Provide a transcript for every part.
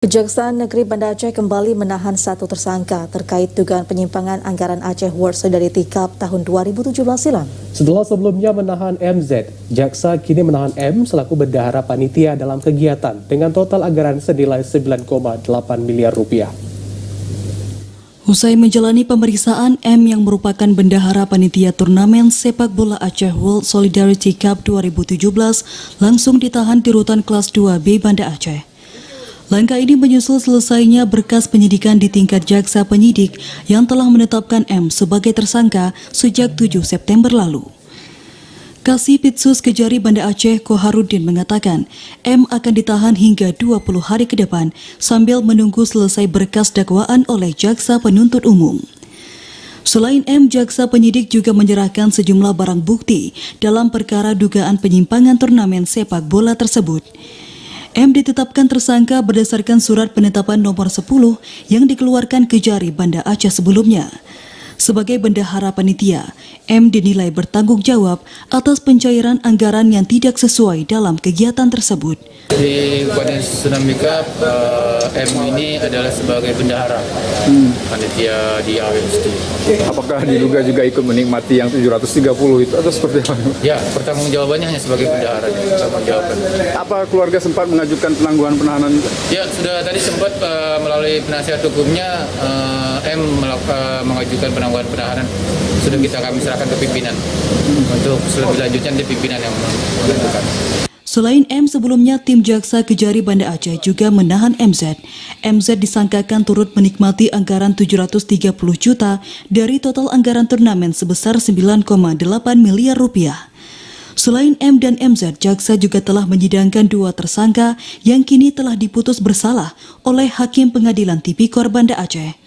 Kejaksaan Negeri Banda Aceh kembali menahan satu tersangka terkait dugaan penyimpangan anggaran Aceh World Solidarity Cup tahun 2017 silam. Setelah sebelumnya menahan MZ, jaksa kini menahan M selaku bendahara panitia dalam kegiatan dengan total anggaran senilai 9,8 miliar rupiah. Usai menjalani pemeriksaan, M yang merupakan bendahara panitia turnamen sepak bola Aceh World Solidarity Cup 2017 langsung ditahan di rutan kelas 2B Banda Aceh. Langkah ini menyusul selesainya berkas penyidikan di tingkat jaksa penyidik yang telah menetapkan M sebagai tersangka sejak 7 September lalu. Kasipitsus Kejari Banda Aceh Koharudin mengatakan M akan ditahan hingga 20 hari ke depan sambil menunggu selesai berkas dakwaan oleh jaksa penuntut umum. Selain M, jaksa penyidik juga menyerahkan sejumlah barang bukti dalam perkara dugaan penyimpangan turnamen sepak bola tersebut. M ditetapkan tersangka berdasarkan surat penetapan nomor 10 yang dikeluarkan Kejari Banda Aceh sebelumnya. Sebagai bendahara panitia, M dinilai bertanggung jawab atas pencairan anggaran yang tidak sesuai dalam kegiatan tersebut. Di Badan Tsunami Cup, M ini adalah sebagai bendahara panitia di AWST. Apakah diduga juga ikut menikmati yang 730 itu atau seperti apa? Ya, pertanggungjawabannya hanya sebagai bendahara. Apa keluarga sempat mengajukan penangguhan penahanan? Ya, sudah tadi sempat melalui penasihat hukumnya M mengajukan penangguhan penahanan. Sudah kami serahkan ke pimpinan. Untuk lebih lanjutnya di pimpinan yang menentukan. Selain M, sebelumnya tim jaksa Kejari Banda Aceh juga menahan MZ. MZ disangkakan turut menikmati anggaran 730 juta dari total anggaran turnamen sebesar 9,8 miliar rupiah. Selain M dan MZ, jaksa juga telah menyidangkan dua tersangka yang kini telah diputus bersalah oleh Hakim Pengadilan Tipikor Banda Aceh.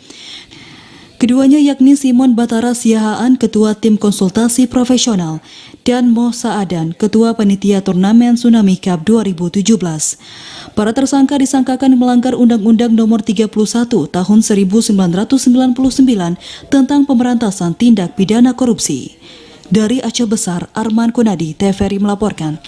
Keduanya yakni Simon Batara Siahaan, Ketua Tim Konsultasi Profesional, dan Moh Saadan, Ketua Panitia Turnamen Tsunami Cup 2017. Para tersangka disangkakan melanggar Undang-Undang Nomor 31 Tahun 1999 tentang pemberantasan tindak pidana korupsi. Dari Aceh Besar, Arman Kunadi, TVRI melaporkan.